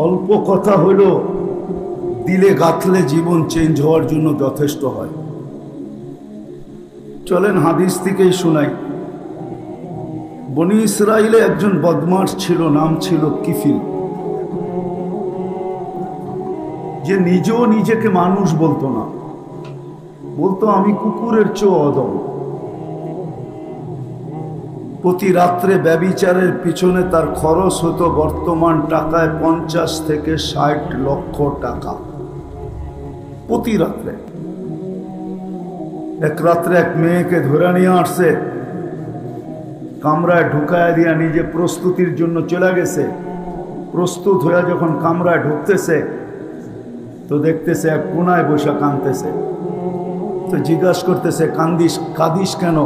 অল্প কথা হলো দিলে গাঁথলে জীবন চেঞ্জ হওয়ার জন্য যথেষ্ট হয়। চলেন হাদিস থেকেই শোনাই। বনি ইসরাইলে একজন বদমাশ ছিল, নাম ছিল কিফিল, যে নিজেও নিজেকে মানুষ বলতো না, বলতো আমি কুকুরের চেয়েও অদম। প্রতি রাত্রে ব্যভিচারের পিছনে তার খরচ হতো বর্তমান টাকায় 50 থেকে 60 লক্ষ টাকা প্রতি রাত্রে। এক রাত্রে এক মেয়েকে ধরে নিয়ে আসছে, কামরায় ঢুকায় দিয়া নিজে প্রস্তুতির জন্য চলে গেছে। প্রস্তুত হয়ে যখন কামরায় ঢুকতেছে তো দেখতেছে এক কোনায় বসে কাঁদতেছে। তো জিজ্ঞাসা করতেছে, কাঁদিস কেন?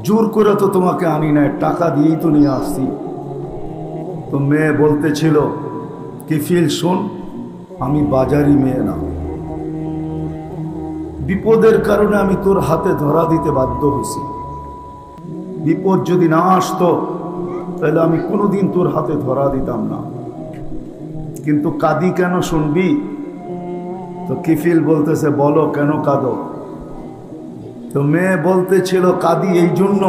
জোর করে তো তোমাকে আনি নাই, টাকা দিয়েই তো নিয়ে আসছি। তো মেয়ে বলতেছিল, কিফিল শোন, আমি বাজারি মেয়ে না, বিপদের কারণে আমি তোর হাতে ধরা দিতে বাধ্য হয়েছি। বিপদ যদি না আসতো তাহলে আমি কোনোদিন তোর হাতে ধরা দিতাম না, কিন্তু কাঁদি কেন শুনবি? তো কিফিল বলতেছে, বলো কেন কাঁদো? তো মেয়ে বলতেছিল, কাঁদি এই জন্য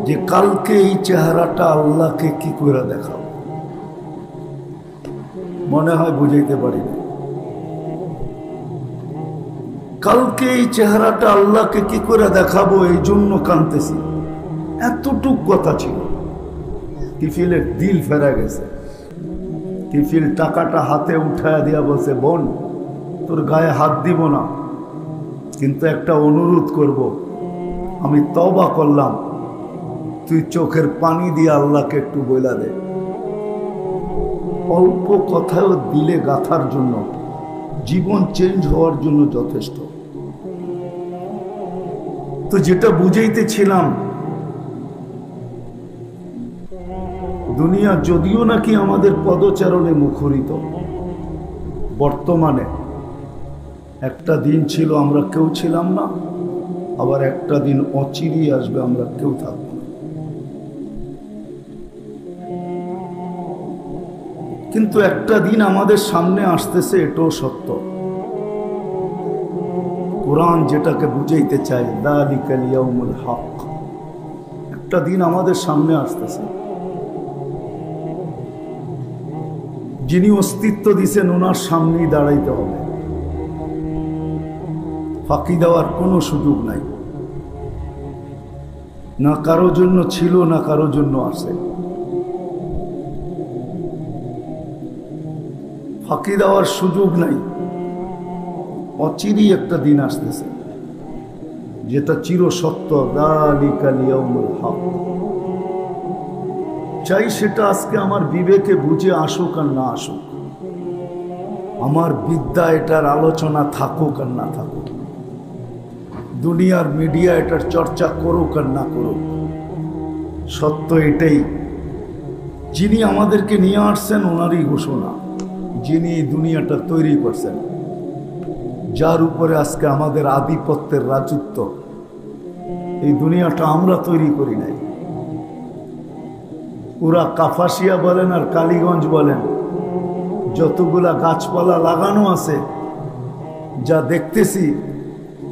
যে কালকে এই চেহারাটা আল্লাহকে কি করে দেখাবো। মনে হয় বুঝাইতে পারিনি। কালকে এই চেহারাটা আল্লাহকে কি করে দেখাবো, এই জন্য কাঁদতেছি। এতটুক কথা ছিল। কিফিলের দিল ফেরা গেছে। কিফিল টাকাটা হাতে উঠায় দিয়া বলছে, বোন তোর গায়ে হাত দিব না, কিন্তু একটা অনুরোধ করব, আমি তওবা করলাম, তুই চোখের পানি দিয়ে আল্লাহকে একটু বইলা দে। অল্প কথাও দিলে গাথার জন্য, জীবন চেঞ্জ হওয়ার জন্য যথেষ্ট। তো যেটা বুঝাইতেছিলাম, দুনিয়া যদিও নাকি আমাদের পদচারণে মুখরিত, বর্তমানে একটা দিন ছিল আমরা কেউ ছিলাম না, আবার একটা দিন অচিরেই আসবে আমরা কেউ থাকব না। কিন্তু একটা দিন আমাদের সামনে আসতেছে, এটাও সত্য। কোরআন যেটাকে বুঝাইতে চায়, যালিকাল ইয়াউমুল হক, একটা দিন আমাদের সামনে আসতেছে। যিনি অস্তিত্ব দিয়েছেন ওনার সামনেই দাঁড়াইতে হবে, ফাঁকি দেওয়ার কোনো সুযোগ নাই। না কারো জন্য ছিল, না কারো জন্য আসে। ফাঁকি দেওয়ার সুযোগ নাই। অচিরেই একটা দিন আসতেছে যেটা চিরসত্য, যালিকাল ইয়াউমুল হক। চাই সেটা আজকে আমার বিবেকে বুঝে আসুক আর না আসুক, আমার বিদ্যা এটার আলোচনা থাকুক আর না থাকুক, দুনিয়ার মিডিয়া এটার চর্চা করুক আর না করুক, সত্য এটাই। যিনি আমাদেরকে নিয়ে আসছেন ওনারই ঘোষণা, যিনি এই দুনিয়াটা তৈরি করছেন, যার উপরে আজকে আমাদের আধিপত্যের রাজত্ব। এই দুনিয়াটা আমরা তৈরি করি নাই। পুরা কাপাসিয়া বলেন আর কালীগঞ্জ বলেন, যতগুলা গাছপালা লাগানো আছে, যা দেখতেছি,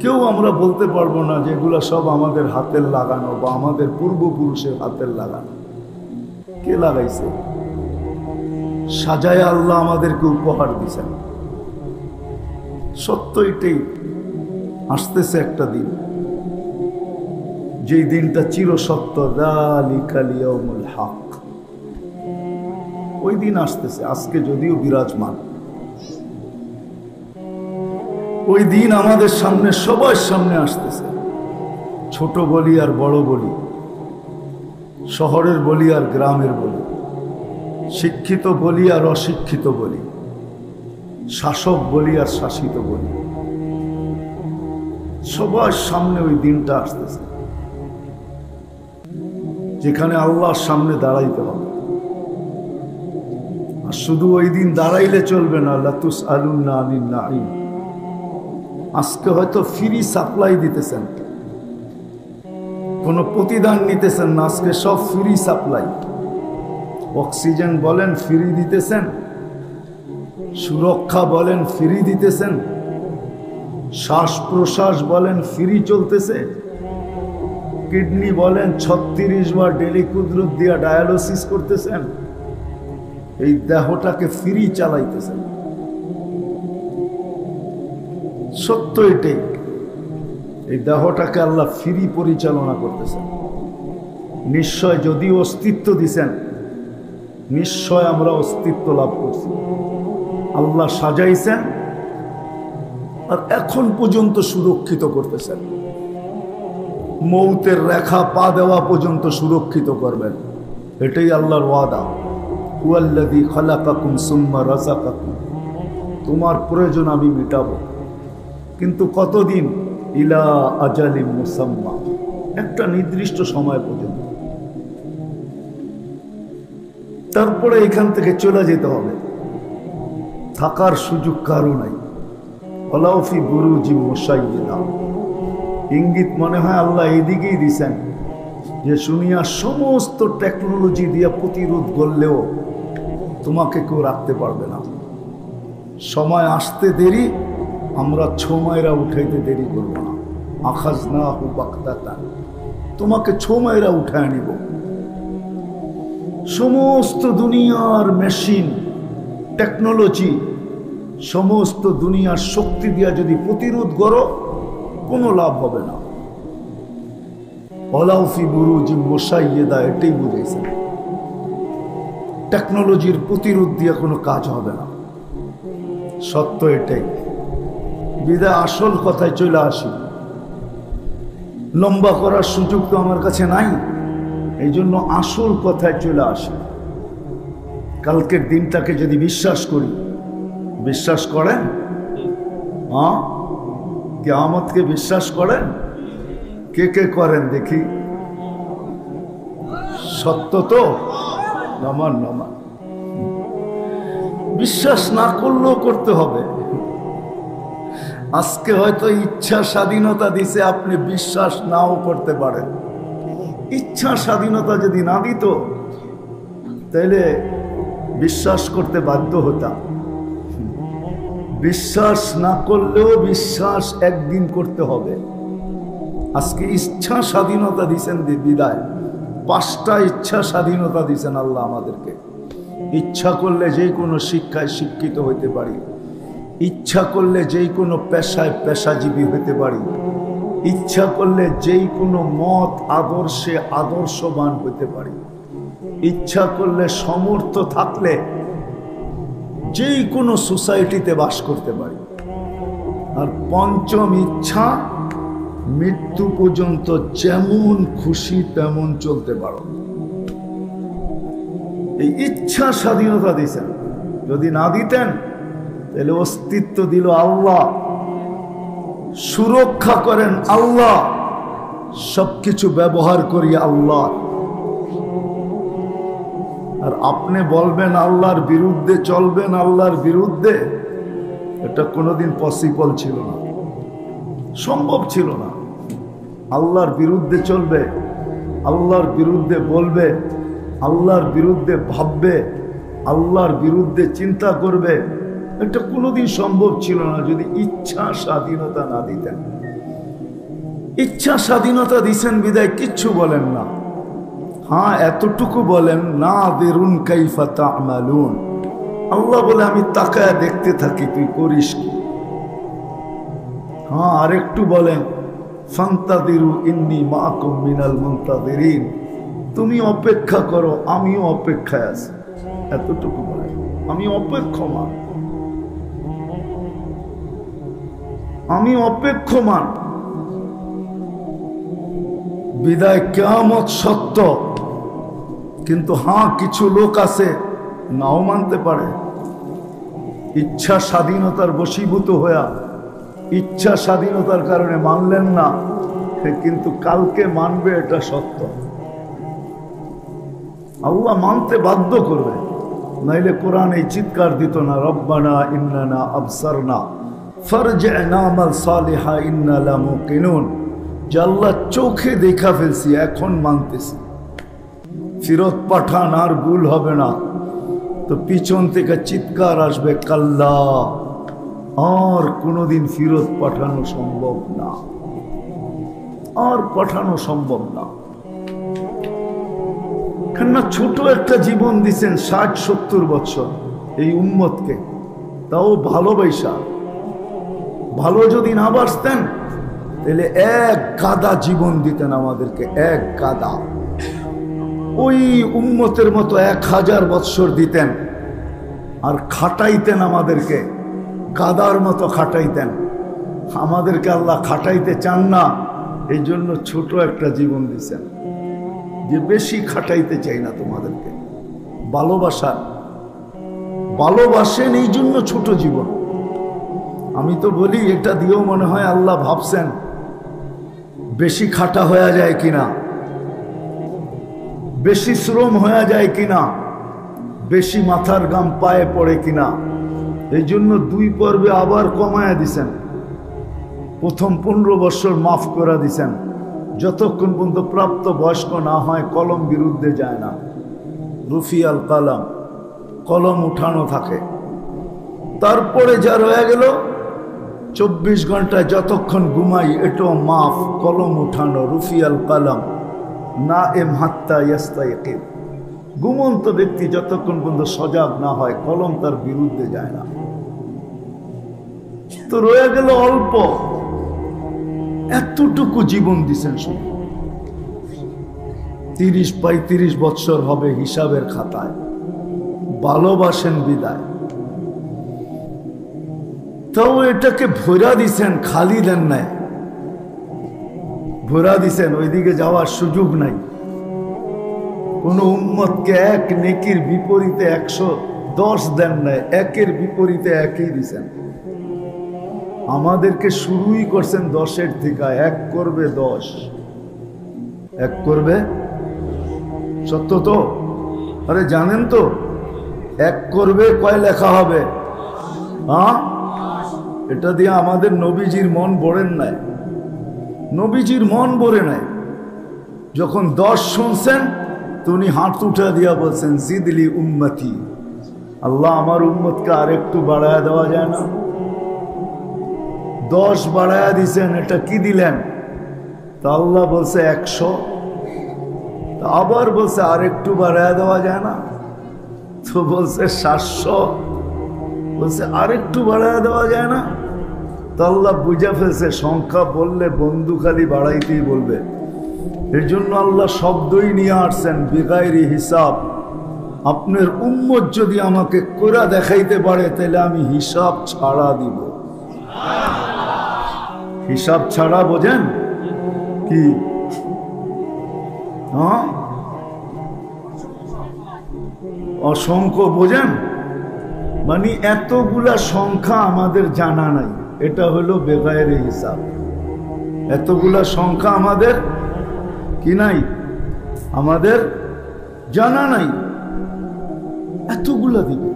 কেউ আমরা বলতে পারবো না যে এগুলা সব আমাদের হাতের লাগানো বা আমাদের পূর্বপুরুষের হাতের লাগানো। কে লাগাইছে? সাজায় আল্লাহ আমাদেরকে উপহার দিয়েছেন। সত্য এটাই। আসতেছে একটা দিন, যেই দিনটা চিরসত্য, যালিকাল ইয়াউমুল হক। ওই দিন আসতেছে, আজকে যদিও বিরাজমান। ওই দিন আমাদের সামনে, সবার সামনে আসতেছে। ছোট বলি আর বড় বলি, শহরের বলি আর গ্রামের বলি, শিক্ষিত বলি আর অশিক্ষিত বলি, শাসক বলি আর শাসিত বলি, সবার সামনে ওই দিনটা আসতেছে যেখানে আল্লাহর সামনে দাঁড়াইতে হবে। আর শুধু ওই দিন দাঁড়াইলে চলবে না, লাতুসআলুন্না আনিন নাঈম। আজকে হয়তো ফ্রি সাপ্লাই দিতেছেন, কোনো প্রতিদান নিতেছেন না, আজকে সব ফ্রি সাপ্লাই। অক্সিজেন বলেন ফ্রি দিতেছেন, সুরক্ষা বলেন ফ্রি দিতেছেন, শ্বাস প্রশ্বাস বলেন ফ্রি চলতেছে, কিডনি বলেন 36 বার ডেলি কুদরত দিয়া ডায়ালিসিস করতেছেন, এই দেহটাকে ফ্রি চালাইতেছেন। সত্য এটাই, এই দেহটাকে আল্লাহ ফ্রি পরিচালনা করতেছেন। নিশ্চয় যদি অস্তিত্ব দিছেন, নিশ্চয় আমরা অস্তিত্ব লাভ করছি। আল্লাহ সাজাইছেন আর এখন পর্যন্ত সুরক্ষিত করতেছেন। মৌতের রেখা পা দেওয়া পর্যন্ত সুরক্ষিত করবেন, এটাই আল্লাহর ওয়াদা। হুয়াল্লাযী খালাকাকুম সুম্মা রাযাকাকুম, তোমার প্রয়োজন আমি মেটাবো, কিন্তু কতদিন? ইলা আজালিম মুসাম্মা, একটা নির্দিষ্ট সময় পর্যন্ত। তারপরে এখান থেকে চলে যেতে হবে, থাকার সুযোগ কারো নাই। ওয়ালাউ ফি বুরুজিম মুশাইয়্যাদা, ইঙ্গিত মনে হয় আল্লাহ এদিকেই দিছেন যে দুনিয়ার সমস্ত টেকনোলজি দিয়ে প্রতিরোধ করলেও তোমাকে কেউ রাখতে পারবে না। সময় আসতে দেরি, আমরা ছোমায়রা উঠাইতে দেরি করব না। আখাযনাহু বাগতাতান, তোমাকে ছোমায়রা উঠায় নিব। সমস্ত দুনিয়ার মেশিন টেকনোলজি, সমস্ত দুনিয়ার শক্তি দিয়া যদি প্রতিরোধ করো, কোনো লাভ হবে না। ওয়ালাউ ফি বুরুজিম মুশাইয়্যাদা, এটাই বুঝাইছেন। টেকনোলজির প্রতিরোধ দিয়ে কোনো কাজ হবে না, সত্য এটাই। বিদায় আসল কথায় চলে আসি। লম্বা করার সুযোগ তো আমার কাছে নাই, এই জন্য আসল কথায় চলে আসি। কালকের দিনটাকে যদি বিশ্বাস করি, বিশ্বাস করেন? হ্যাঁ, কিয়ামতকে বিশ্বাস করেন? কে কে করেন দেখি? সত্য তো? নামান নামান। বিশ্বাস না করলেও করতে হবে। আজকে হয়তো ইচ্ছা স্বাধীনতা দিছে, আপনি বিশ্বাস নাও করতে পারেন। ইচ্ছা স্বাধীনতা যদি না দিত, তাহলে বিশ্বাস করতে বাধ্য হতাম। বিশ্বাস না করলেও বিশ্বাস একদিন করতে হবে। আজকে ইচ্ছা স্বাধীনতা দিছেন বিদায়, 5টা ইচ্ছা স্বাধীনতা দিছেন আল্লাহ আমাদেরকে। ইচ্ছা করলে যে কোনো শিক্ষায় শিক্ষিত হইতে পারি, ইচ্ছা করলে যেই কোনো পেশায় পেশাজীবী হইতে পারি, ইচ্ছা করলে যেই কোনো মত আদর্শে আদর্শবান হইতে পারি, ইচ্ছা করলে সমর্থ থাকলে যেই কোনো সোসাইটিতে বাস করতে পারি। আর পঞ্চম ইচ্ছা, মৃত্যু পর্যন্ত যেমন খুশি তেমন চলতে পারো। এই ইচ্ছা স্বাধীনতা দিয়েছেন। যদি না দিতেন তাহলে অস্তিত্ব দিল আল্লাহ, সুরক্ষা করেন আল্লাহ, সবকিছু ব্যবহার করি আল্লাহ। আর আপনি বলবেন আল্লাহর বিরুদ্ধে চলবেন, আল্লাহর বিরুদ্ধে, এটা কোনোদিন পসিবল ছিল না, সম্ভব ছিল না। আল্লাহর বিরুদ্ধে চলবে, আল্লাহর বিরুদ্ধে বলবে, আল্লাহর বিরুদ্ধে ভাববে, আল্লাহর বিরুদ্ধে চিন্তা করবে, এটা কোনোদিন সম্ভব ছিল না যদি ইচ্ছা স্বাধীনতা না দিতেন। ইচ্ছা স্বাধীনতা দিছেন বিদায় কিচ্ছু বলেন না। হ্যাঁ, এতটুকু বলেন, নাযিরুন কাইফা তা'মালুন, আল্লাহ বলে আমি তাকায় দেখতে থাকি তুই করিস কি। হ্যাঁ, আরেকটু বলেন, ফান্তাযিরু ইন্নী মাআকুম মিনাল মুনতাযিরিন, তুমি অপেক্ষা করো আমিও অপেক্ষায় আছি। এতটুকু বলেন, আমি অপেক্ষমান, আমি অপেক্ষমান। বিদায় কিয়ামত সত্য, কিন্তু হ্যাঁ, কিছু লোক আছে নাও মানতে পারে। ইচ্ছা স্বাধীনতার বশীভূত হইয়া ইচ্ছা স্বাধীনতার কারণে মানলেন না, কিন্তু কালকে মানবে, এটা সত্য। আল্লাহ মানতে বাধ্য করবে, নাইলে কোরআন এই চিৎকার দিত না, রব্বানা ইন্নানা আবসারনা ফারজি'না না'মাল সালিহা ইন্না লামুকিনুন, যে আল্লাহ চোখে দেখা ফেলছি, এখন মানতেছি। ফিরত পাঠান আর ভুল হবে না, তো পিছন থেকে চিৎকার আসবে, কাল্লা, আর কোনোদিন ফিরত পাঠানো সম্ভব না, আর পাঠানো সম্ভব না। কেননা ছোট একটা জীবন দিছেন 60-70 বছর এই উম্মতকে, তাও ভালোবাসা। ভালো যদি না বাসতেন তাহলে এক গাদা জীবন দিতেন আমাদেরকে, এক গাদা। ওই উম্মতের মতো 1000 বৎসর দিতেন, আর খাটাইতেন আমাদেরকে, গাদার মতো খাটাইতেন। আমাদেরকে আল্লাহ খাটাইতে চান না, এই জন্য ছোট একটা জীবন দিছেন, যে বেশি খাটাইতে চাই না তোমাদেরকে। ভালোবাসেন এই জন্য ছোট জীবন। আমি তো বলি, এটা দিয়েও মনে হয় আল্লাহ ভাবছেন বেশি খাটা হয়ে যায় কিনা, বেশি শ্রম হয়ে যায় কিনা, বেশি মাথার গাম পায়ে পড়ে কিনা। এই জন্য 2 পর্বে আবার কমায়া দিছেন। প্রথম 15 বছর মাফ করে দিছেন, যতক্ষণ পর্যন্ত প্রাপ্ত বয়স্ক না হয় কলম বিরুদ্ধে যায় না। রুফি আল কালাম, কলম উঠানো থাকে। তারপরে যা রয়ে গেল 24 ঘন্টায় যতক্ষণ ঘুমাই, এটাও মাফ, কলম উঠানো। রুফি আল কালাম না এম হাত্তা ইয়াস্তাইকিন। ঘুমন্ত ব্যক্তি যতক্ষণ পর্যন্ত সজাগ না হয় কলম তার বিরুদ্ধে যায় না। তো রয়ে গেল অল্প, এতটুকু জীবন দিছেন শুধু। 30-35 বৎসর হবে হিসাবের খাতায়। ভালোবাসেন বিদায়, তাও এটাকে ভরা দিছেন, খালি দেন নাই, ভরা দিছেন। ওইদিকে যাওয়ার সুযোগ নাই। কোন উম্মতকে এক নেকির বিপরীতে 110 দেন নাই, একের বিপরীতে একই দিছেন। আমাদেরকে শুরুই করছেন 10-এর থেকে। 1 করবে 10, 1 করবে। সত্য তো? আরে জানেন তো 1 করবে কয় লেখা হবে? হ্যাঁ, এটা দিয়ে আমাদের নবীজির মন ভরেন নাই, নবীজির মন ভরে নাই। যখন 10 শুনছেন তো উনি হাত উঠা দিয়া বলছেন, জিদলি উম্মতি, আল্লাহ আমার উম্মতকে আরেকটু বাড়ায়া দেওয়া যায় না? 10 বাড়ায়া দিছেন, এটা কি দিলেন? তা আল্লাহ বলছে 100, তা আবার বলছে আরেকটু বাড়ায়া দেওয়া যায় না? তো বলছে 700, বলছে আরেকটু বাড়ায়া দেওয়া যায় না? তো আল্লাহ বুঝা ফেলছে সংখ্যা বললে বন্ধু খালি বাড়াইতেই বলবে। এর জন্য আল্লাহ শব্দই নিয়ে আসছেন, বিগাইরি হিসাব। আপনার উম্মত যদি আমাকে কোরা দেখাইতে পারে তাহলে আমি হিসাব ছাড়া দিব। হিসাব ছাড়া বোঝেন কি? হ্যাঁ, অসংখ্য বোঝেন? মানে এতগুলা সংখ্যা আমাদের জানা নাই, এটা হলো বেগায়ের হিসাব। এতগুলা সংখ্যা আমাদের কি নাই, আমাদের জানা নাই, এতগুলা দিবে।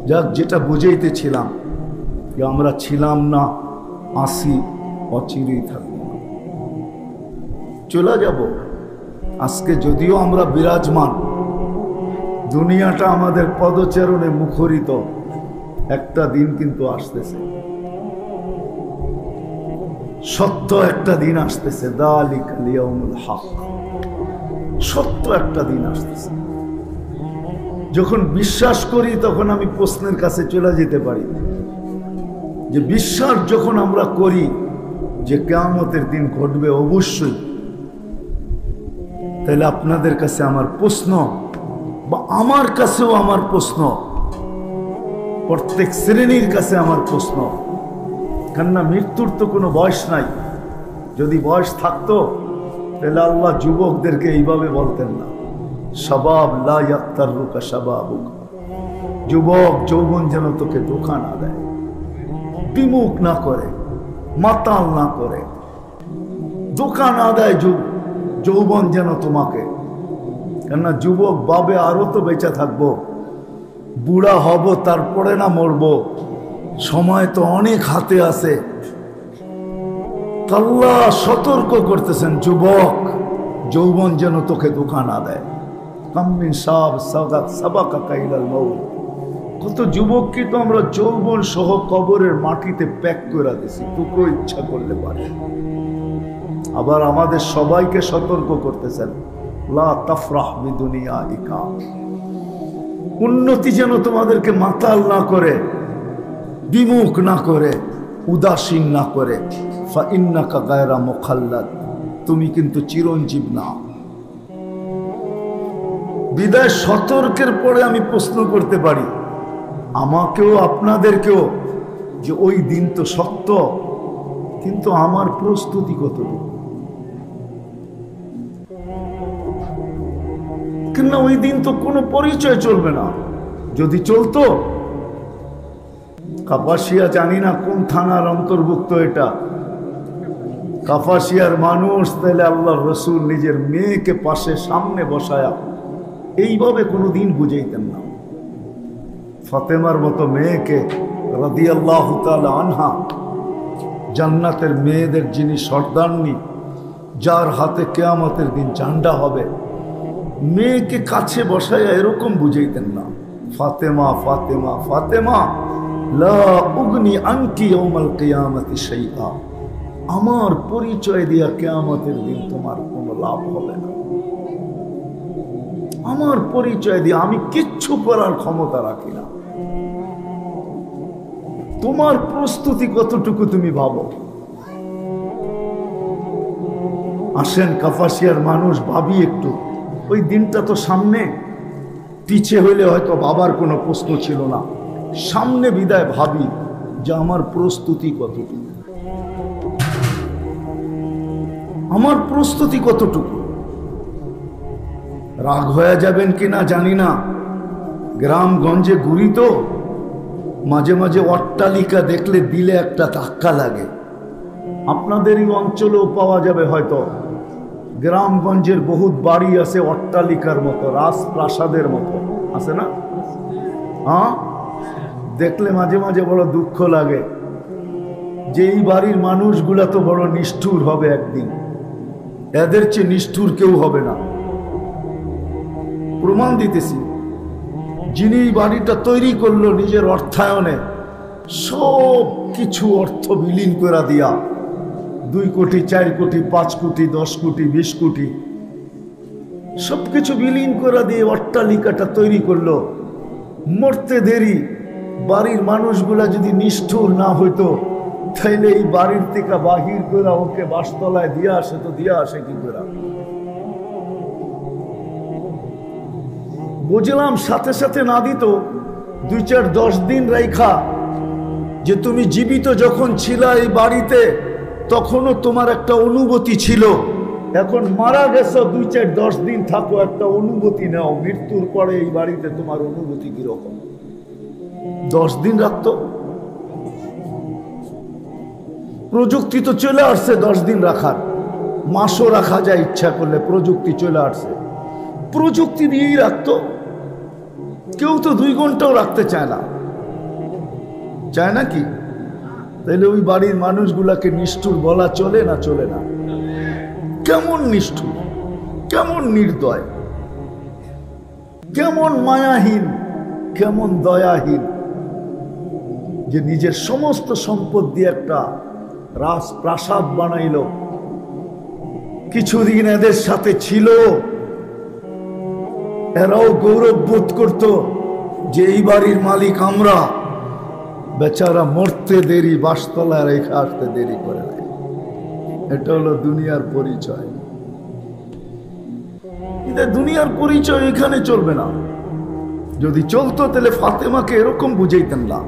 যাক, যেটা বুঝাইতেছিলাম যে আমরা ছিলাম না, আসি, অচিরেই থাকবো না, চলে যাব। আজকে যদিও আমরা বিরাজমান, দুনিয়াটা আমাদের পদচারণে মুখরিত, একটা দিন কিন্তু আসতেছে, সত্য একটা দিন আসতেছে। যালিকাল ইয়াউমুল হক, সত্য একটা দিন আসতেছে। যখন বিশ্বাস করি তখন আমি প্রশ্নের কাছে চলে যেতে পারি যে বিশ্বাস যখন আমরা করি যে কিয়ামতের দিন ঘটবে অবশ্যই, তাহলে আপনাদের কাছে আমার প্রশ্ন, বা আমার কাছেও আমার প্রশ্ন, প্রত্যেক শ্রেণীর কাছে আমার প্রশ্ন, কেননা মৃত্যুর তো কোনো বয়স নাই। যদি বয়স থাকতো তাহলে আল্লাহ যুবকদেরকে এইভাবে বলতেন না, শাবাব লা ইয়াক্তারুকা শাবাবুকা, যুবক যৌবন যেন তোকে ধোঁকা না দেয়, বিমুখ না করে, মাতাল না করে, ধোঁকা না দেয় যৌবন যেন তোমাকে। কেননা যুবক ভাবে আরো তো বেঁচে থাকবো, বুড়া হব তারপরে না মরবো, সময় তো অনেক হাতে আছে। আল্লাহ সতর্ক করতেছেন, যুবক যৌবন যেন তোকে ধোঁকা না দেয়। কাম মিন শাব সাবাকা ইলাল মাউত, কত যুবককে তো আমরা যৌবন সহ কবরের মাটিতে প্যাক করে দিছি, টুকরো ইচ্ছা করলে পারে। আবার আমাদের সবাইকে সতর্ক করতেছেন, লা তাফরাহ বিদুনিয়াইকা, উন্নতি যেন তোমাদেরকে মাতাল না করে, বিমুখ না করে, উদাসীন না করে। ফা ইন্নাকা গায়রা মুখাল্লাদ, তুমি কিন্তু চিরঞ্জীব না। বিদায় সতর্কের পরে আমি প্রশ্ন করতে পারি আমাকেও আপনাদেরকেও যে ওই দিন তো সত্য, কিন্তু আমার প্রস্তুতি কতটুকু? কিন্তু ওই দিন তো কোনো পরিচয় চলবে না। যদি চলতো, কাপাসিয়া জানি না কোন থানার অন্তর্ভুক্ত এটা, কাপাসিয়ার মানুষ তাহলে আল্লাহর রসুল নিজের মেয়েকে পাশে সামনে বসায়া এইভাবে কোনোদিন বুঝাইতেন না। ফাতেমার মতো মেয়েকে রাদিয়াল্লাহু তাআলা আনহা, জান্নাতের মেয়েদের যিনি সর্দারনি, যার হাতে কিয়ামতের দিন ঝান্ডা হবে, মেয়েকে কাছে বসায়া এরকম বুঝাইতেন না, ফাতেমা ফাতেমা ফাতেমা লা উগনি আনকি ইয়াউমাল কিয়ামতি শাইআ, আমার পরিচয় দিয়া কিয়ামতের দিন তোমার কোনো লাভ হবে না। আমার পরিচয় দিয়ে আমি কিচ্ছু করার ক্ষমতা রাখি না। তোমার প্রস্তুতি কতটুকু তুমি ভাবো। আসেন কাপাসিয়ার মানুষ ভাবি একটু, ওই দিনটা তো সামনে, পিছে হইলে হয়তো বাবার কোনো প্রশ্ন ছিল না, সামনে বিদায় ভাবি যে আমার প্রস্তুতি কতটুকু, আমার প্রস্তুতি কতটুকু। রাগ হয়ে যাবেন কিনা জানি না, গ্রামগঞ্জে ঘুরি তো, মাঝে মাঝে অট্টালিকা দেখলে দিলে একটা ধাক্কা লাগে। আপনাদেরই অঞ্চলেও পাওয়া যাবে হয়তো, গ্রামগঞ্জের বহুত বাড়ি আছে অট্টালিকার মতো, রাজপ্রাসাদের মতো, আছে না? হ্যাঁ, দেখলে মাঝে মাঝে বড় দুঃখ লাগে যে এই বাড়ির মানুষগুলা তো বড় নিষ্ঠুর হবে একদিন, এদের চেয়ে নিষ্ঠুর কেউ হবে না। প্রমাণ দিতেছি, যিনি বাড়িটা তৈরি করলো নিজের অর্থায়নে, সব কিছু অর্থ বিলীন করে দিয়া, 2 কোটি 4 কোটি 5 কোটি 10 কোটি 20 কোটি সবকিছু বিলীন করে দিয়ে অট্টালিকাটা তৈরি করলো। মরতে দেরি, বাড়ির মানুষগুলা যদি নিষ্ঠুর না হইতো তাইলে এই বাড়ির থেকে বাহির করে ওকে বাসতলায় দিয়ে আসে, তো দিয়ে আসে কি করে? বুঝলাম সাথে সাথে না দিত, 2 4 10 দিন রাইখা, যে তুমি জীবিত যখন ছিলা এই বাড়িতে তখনও তোমার একটা অনুভূতি ছিল, এখন মারা গেছো 2 4 10 দিন থাকো, একটা অনুভূতি নাও, মৃত্যুর পরে এই বাড়িতে তোমার অনুভূতি কিরকম। 10 দিন রাখতো, প্রযুক্তি তো চলে আসছে 10 দিন রাখার, মাসও রাখা যায় ইচ্ছা করলে, প্রযুক্তি চলে আসছে, প্রযুক্তি দিয়েই রাখতো। কেউ তো 2 ঘন্টাও রাখতে চায় না, চায় না কি? তাইলে ওই বাড়ির মানুষগুলাকে নিষ্ঠুর বলা চলে না? চলে না। কেমন নিষ্ঠুর, কেমন নির্দয়, কেমন মায়াহীন, কেমন দয়াহীন, যে নিজের সমস্ত সম্পদ দিয়ে একটা রাজপ্রাসাদ বানাইল। কিছুদিন এদের সাথে ছিল, এরাও গৌরব বোধ করত যে এই বাড়ির মালিক আমরা। বেচারা মরতে দেরি, বাসতলায় রেখে আসতে দেরি করে নাই। এটা হলো দুনিয়ার পরিচয়। দুনিয়ার পরিচয় এখানে চলবে না। যদি চলতো তাহলে ফাতেমাকে এরকম বুঝাইতেন না।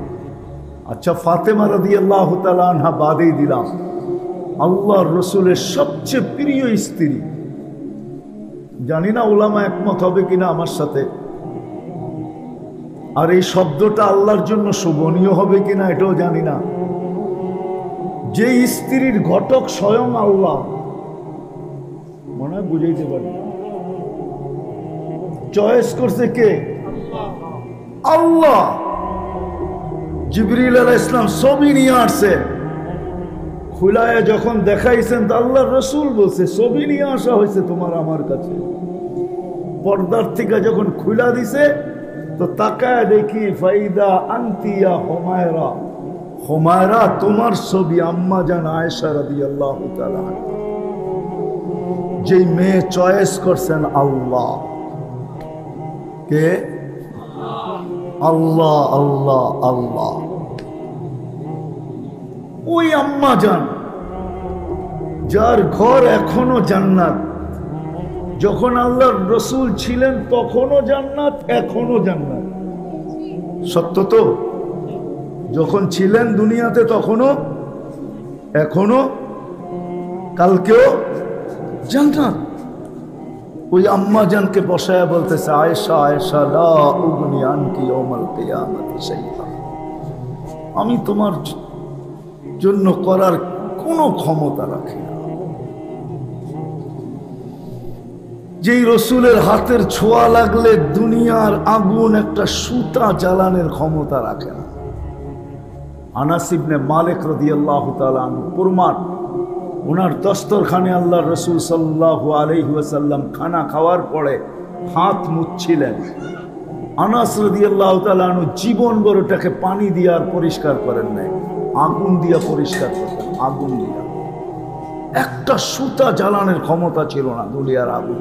আচ্ছা, ফাতেমা রাদিয়াল্লাহু তাআলা আনহা বাদেই দিলাম, আল্লাহর রসুলের সবচেয়ে প্রিয় স্ত্রী। জানি না উলামা একমত হবে কিনা আমার সাথে, আর এই শব্দটা আল্লাহর জন্য শোভনীয় হবে কিনা এটাও জানি না। যে স্ত্রীর ঘটক স্বয়ং আল্লাহ, মনে হয় বুঝাইতে পারি, চয়েস করছে কে? আল্লাহ। জিবরিল আলাইহিস সালাম ছবি নিয়ে আসছে, খুলায় যখন দেখাইছেন তো আল্লাহর রসুল বলছে ছবি নিয়ে আসা হয়েছে তোমার আমার কাছে। পর্দার থেকে যখন খুলা দিছে তো তাকায় দেখি ফাইদা আনতিয়া হুমায়রা, হুমায়রা তোমার ছবি আম্মা জান আয়েশা রাদিয়াল্লাহু তাআলা। যেই মেয়ে চয়েস করছেন আল্লাহ, কে? আল্লাহ আল্লাহ আল্লাহ। ওই আম্মা জান যার ঘর এখনো জান্নাত, যখন আল্লাহর রসুল ছিলেন তখনও জান্নাত, এখনো জান্নাত। সত্য তো? যখন ছিলেন দুনিয়াতে তখনও, এখনো, কালকেও জান্নাত। ওই আম্মা জানকে বসায় বলতেছে আয়েশা আয়েশা লা উগনি আনকি ইয়াউমাল কিয়ামতি শাইআ, আমি তোমার জন্য করার কোনো ক্ষমতা রাখি না। যেই রসুলের হাতের ছোঁয়া লাগলে দুনিয়ার আগুন একটা সুতা জ্বালানোর ক্ষমতা রাখে না। আনাস ইবনে মালিক রাদিয়াল্লাহু তাআলা আনহু প্রমাণ, ওনার দস্তরখানে আল্লাহ রসুল সাল্লাল্লাহু আলাইহি ওয়াসাল্লাম খানা খাওয়ার পরে হাত মুছছিলেন। আনাস রাদিয়াল্লাহু তাআলা আনহু জীবন বড়টাকে পানি দিয়ে আর পরিষ্কার করেন নাই, আগুন দিয়া পরিষ্কার করতেন। আগুন দিয়া একটা সুতা জ্বালানোর ক্ষমতা ছিল না দুনিয়ার আগুন।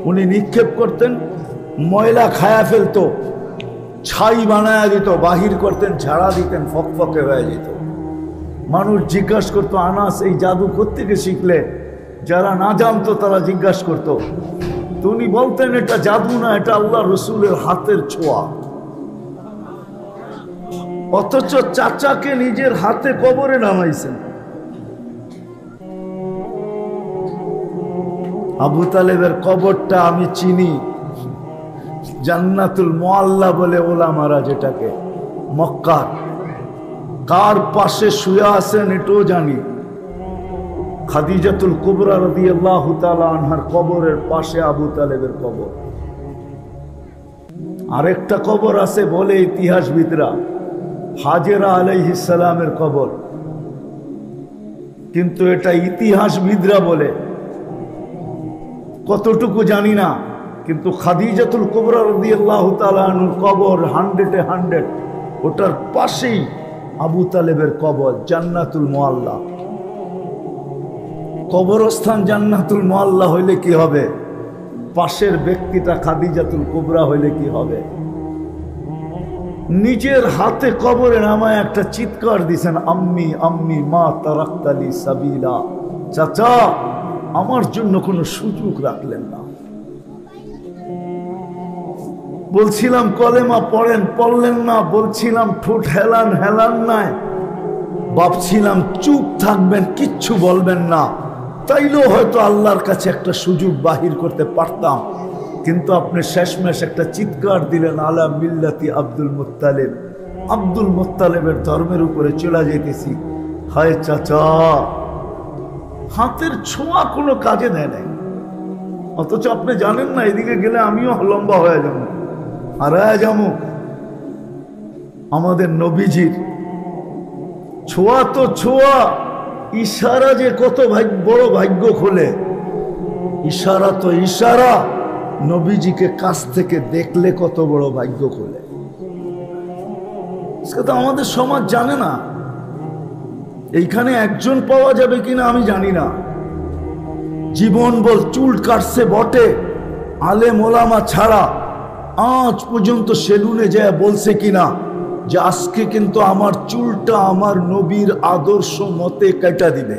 উনি নিক্ষেপ করতেন, ময়লা খায়া ফেলতো, ছাই বানায়া দিত, বাহির করতেন, ঝাড়া দিতেন, ফকফকে হয়ে যেত। মানুষ জিজ্ঞাসা করতো আনাস এই জাদু কোত্থেকে শিখলে? যারা না জানতো তারা জিজ্ঞাসা করতো, তো উনি বলতেন এটা জাদু না, এটা আল্লাহ রসুলের হাতের ছোঁয়া। অথচ চাচাকে নিজের হাতে কবরে নামাইছেন। আবু তালেবের কবরটা আমি চিনি, জান্নাতুল মুআল্লা বলে ওলামারা যেটাকে, মক্কার। কার পাশে শুয়ে আছেন এটাও জানি। খাদিজাতুল কুবরা রাদিয়াল্লাহু তাআলা আনহার কবরের পাশে আবু তালেবের কবর। আরেকটা কবর আছে বলে ইতিহাসবিদরা, হাজেরা আলাইহিস সালামের কবর, কিন্তু এটা ইতিহাসবিদরা বলে, কতটুকু জানি না। কিন্তু খাদিজাতুল কুবরা রাদিয়াল্লাহু তাআলা আনহার কবর 100-এ 100, ওটার পাশেই আবু তালেবের কবর, জান্নাতুল মুআল্লা। কবরস্থান জান্নাতুল মুআল্লা হইলে কি হবে? পাশের ব্যক্তিটা খাদিজাতুল কুবরা হইলে কি হবে? নিজের হাতে কবরে নামায় একটা চিৎকার দিছেন, আম্মি আম্মি মা তারাক্তালি সাবিলা, চাচা আমার জন্য কোনো সুযোগ রাখলেন না। বলছিলাম কলেমা পড়েন, পড়লেন না। বলছিলাম ঠোঁট হেলান, হেলান নাই। ভাবছিলাম চুপ থাকবেন, কিচ্ছু বলবেন না, তাইলেও হয়তো আল্লাহর কাছে একটা সুযোগ বাহির করতে পারতাম। কিন্তু আপনি শেষমেশ একটা চিৎকার দিলেন, আলা মিল্লাতি আব্দুল মুত্তালিব, আব্দুল মুত্তালিবের ধর্মের উপরে চলে যেতেছি। হায় চাচা, হাতের ছোঁয়া কোনো কাজে দেয় নাই। অথচ আপনি জানেন না এদিকে গেলে আমিও লম্বা হয়ে যাব, হারায় যাব। আমাদের নবীজির ছোঁয়া তো ছোঁয়া, ইশারা যে কত বড় ভাগ্য খোলে। ইশারা তো ইশারা, নবীজিকে কাছ থেকে দেখলে কত বড় ভাগ্য খোলে। সেটা তো আমাদের সমাজ জানে না। এইখানে একজন পাওয়া যাবে কিনা আমি জানি না। জীবন বল চুল কাটছে বটে, আলেম ওলামা ছাড়া আজ পর্যন্ত সেলুনে যায় বলছে কিনা যে আজকে কিন্তু আমার চুলটা আমার নবীর আদর্শ মতে কেটে দিবে।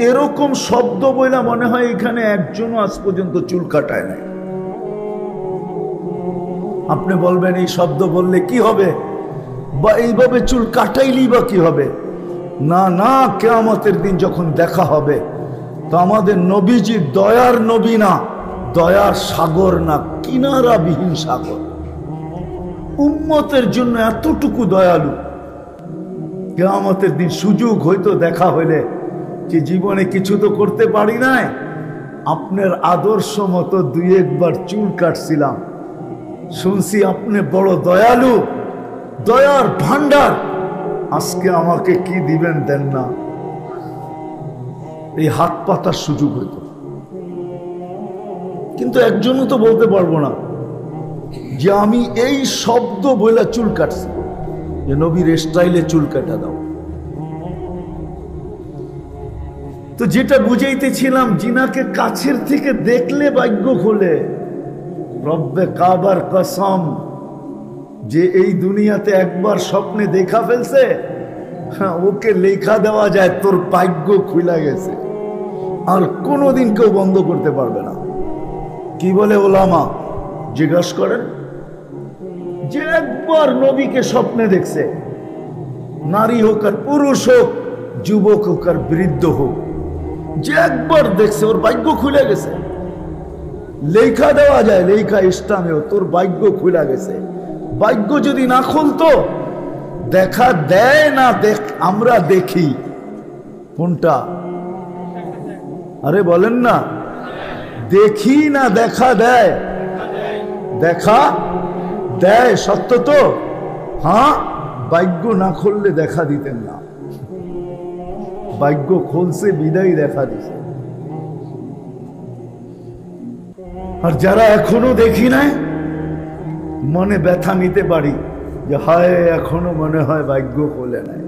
এরকম শব্দ বইলা মনে হয় এখানে একজনও আজ পর্যন্ত চুল কাটায় নাই। আপনি বলবেন এই শব্দ বললে কি হবে, বা এইভাবে চুল কাটাইলেই বা কি হবে? না না, কিয়ামতের দিন যখন দেখা হবে তো আমাদের নবীজি দয়ার নবী না, দয়ার সাগর না, কিনারাবিহীন সাগর। উম্মতের জন্য এতটুকু দয়ালু। কিয়ামতের দিন সুযোগ হয়তো দেখা হইলে যে জীবনে কিছু তো করতে পারি নাই, আপনার আদর্শ মতো 2-1 বার চুল কাটছিলাম, শুনছি আপনি বড় দয়ালু, দয়ার ভান্ডার, আজকে আমাকে কি দিবেন দেন না। এই হাত পাতার সুযোগ হইত। কিন্তু একজনও তো বলতে পারবো না যে আমি এই শব্দ বইলা চুল কাটছি, যে নবীর স্টাইলে চুল কাটা দাও। তো যেটা বুঝাইতেছিলাম, জিনাকে কাছের থেকে দেখলে ভাগ্য খোলে। রব্বে কাবার কসম, যে এই দুনিয়াতে একবার স্বপ্নে দেখা ফেলছে, ওকে লেখা দেওয়া যায় তোর ভাগ্য খুলে গেছে, আর কোনোদিন কেউ বন্ধ করতে পারবে না। কি বলে ওলামা? জিজ্ঞাসা করেন, যে একবার নবীকে স্বপ্নে দেখছে, নারী হোক আর পুরুষ হোক, যুবক হোক আর বৃদ্ধ হোক, যে একবার দেখছে ওর ভাগ্য খুলে গেছে। লেখা দেওয়া যায়, লেখা ইসলামেও তোর ভাগ্য খুলে গেছে। ভাগ্য যদি না খুলতো, দেখা দেয় না আমরা দেখি কোনটা? আরে বলেন না, দেখি না দেখা দেয়? দেখা দেয়, সত্য তো? হ্যাঁ, ভাগ্য না খুললে দেখা দিতেন না। ভাগ্য খুলছে বিদায় দেখা দিছে। আর যারা এখনো দেখি নাই, মনে ব্যথা নিতে পারি যে হায় এখনো মনে হয় ভাগ্য খোলে নাই।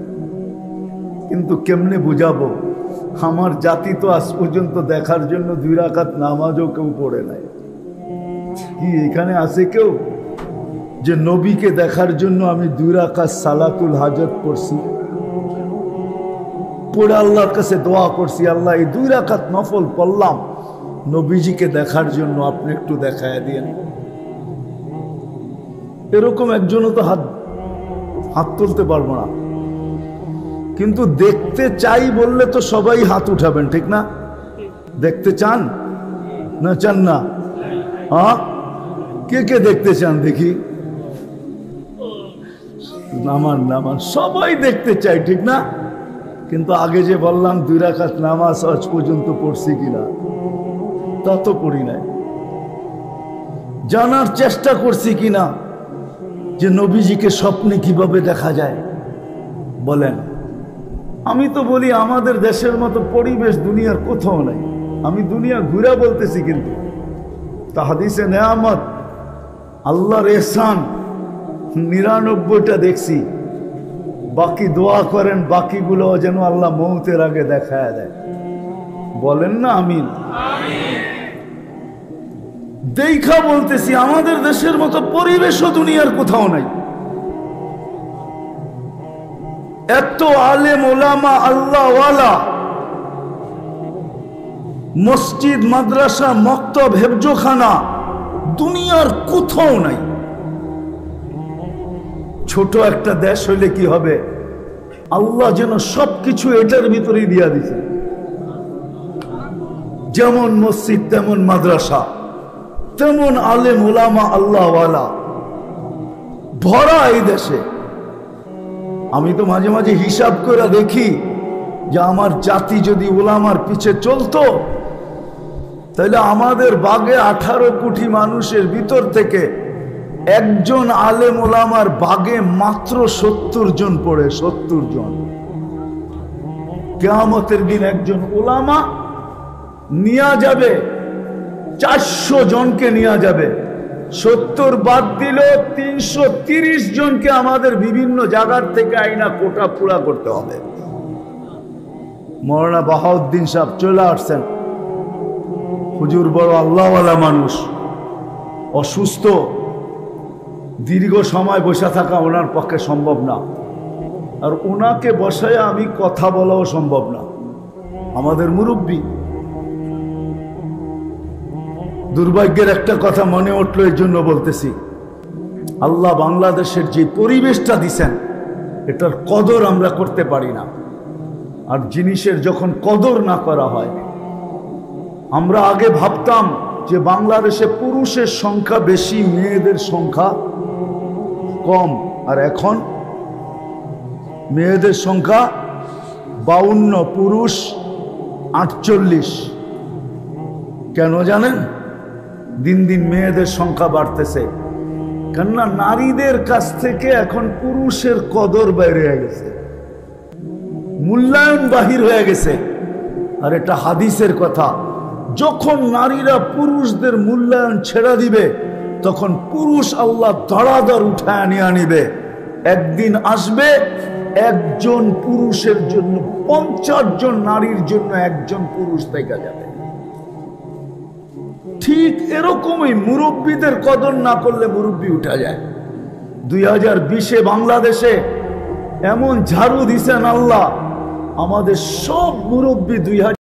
কিন্তু কেমনে বুঝাবো? আমার জাতি তো আজ পর্যন্ত দেখার জন্য 2 রাকাত নামাজও কেউ পড়ে নাই। কি এখানে আছে কেউ যে নবীকে দেখার জন্য আমি 2 রাকাত সালাতুল হাজত পড়ছি, পড়ে আল্লাহর কাছে দোয়া করছি, আল্লাহ এই 2 রাকাত নফল পড়লাম নবীজিকে দেখার জন্য, আপনি একটু দেখায় দিয়েন? এরকম একজনও তো হাত তুলতে পারবো না। কিন্তু দেখতে চাই বললে তো সবাই হাত উঠাবেন, ঠিক না? দেখতে চান না চান না? হ্যাঁ, কে কে দেখতে চান দেখি? নামান সবাই দেখতে চাই, ঠিক না? কিন্তু আগে যে বললাম 2 রাকাত নামাজ আজ পর্যন্ত পড়ছি কিনা, তা তো পড়ি নাই। জানার চেষ্টা করছি কিনা যে নবীজিকে স্বপ্নে কিভাবে দেখা যায়? বলেন। আমি তো বলি আমাদের দেশের মতো পরিবেশ দুনিয়ার কোথাও নাই। আমি দুনিয়া ঘুরে বলতেছি, কিন্তু তা হাদিসে নেয়ামত, আল্লাহর এহসান 99টা দেখছি। বাকি দোয়া করেন বাকিগুলো যেন আল্লাহ মৌতের আগে দেখায় দেয়। বলেন না আমিন? দেখা বলতেছি আমাদের দেশের মতো পরিবেশও দুনিয়ার কোথাও নাই। এত আলেম ওলামা আল্লাহওয়ালা, মসজিদ মাদ্রাসা মক্তব হেফজোখানা দুনিয়ার কোথাও নাই। ছোট একটা দেশ হইলে কি হবে? আল্লাহ যেন সবকিছু এটার ভিতরেই দিয়া দিছে। যেমন মসজিদ, তেমন মাদ্রাসা, তেমন আলেম ওলামা আল্লাহওয়ালা ভরা এই দেশে। আমি তো মাঝে মাঝে হিসাব করে দেখি যে আমার জাতি যদি ওলামার পিছে চলতো, তাহলে আমাদের বাগে 18 কোটি মানুষের ভিতর থেকে একজন আলেম ওলামার বাগে মাত্র 70 জন পড়ে। 70 জন। কিয়ামতের দিন একজন ওলামা নিয়া যাবে 400 জনকে নিয়ে যাবে। 70 বাদ দিল 330 জনকে আমাদের বিভিন্ন জায়গার থেকে আইনা কোটা পুরা করতে হবে। মৌলানা বাহাউদ্দিন সাহেব চলে আসছেন। হুজুর বড় আল্লাহওয়ালা মানুষ, অসুস্থ, দীর্ঘ সময় বসে থাকা ওনার পক্ষে সম্ভব না। আর ওনাকে বসায় আমি কথা বলাও সম্ভব না। আমাদের মুরব্বী। দুর্ভাগ্যের একটা কথা মনে উঠলো, এর জন্য বলতেছি, আল্লাহ বাংলাদেশের যে পরিবেশটা দিছেন, এটার কদর আমরা করতে পারি না। আর জিনিসের যখন কদর না করা হয়, আমরা আগে ভাবতাম যে বাংলাদেশে পুরুষের সংখ্যা বেশি, মেয়েদের সংখ্যা কম। আর এখন মেয়েদের সংখ্যা 52, পুরুষ 48। কেন জানেন? দিন দিন মেয়েদের সংখ্যা বাড়তেছে, কেননা নারীদের কাছ থেকে এখন পুরুষের কদর বাইরে হয়ে গেছে, মূল্যায়ন বাহির হয়ে গেছে। আর এটা হাদিসের কথা, যখন নারীরা পুরুষদের মূল্যায়ন ছেড়ে দিবে তখন পুরুষ আল্লাহ ধড়াধড় উঠায় নিয়ে আনিবে। একদিন আসবে একজন পুরুষের জন্য 50 জন নারীর জন্য একজন পুরুষ দেখা যাবে। ঠিক এরকমই মুরব্বীদের কদর না করলে মুরব্বী উঠা যায়। 2020-এ বাংলাদেশে এমন ঝাড়ু দিছেন আল্লাহ, আমাদের সব মুরব্বী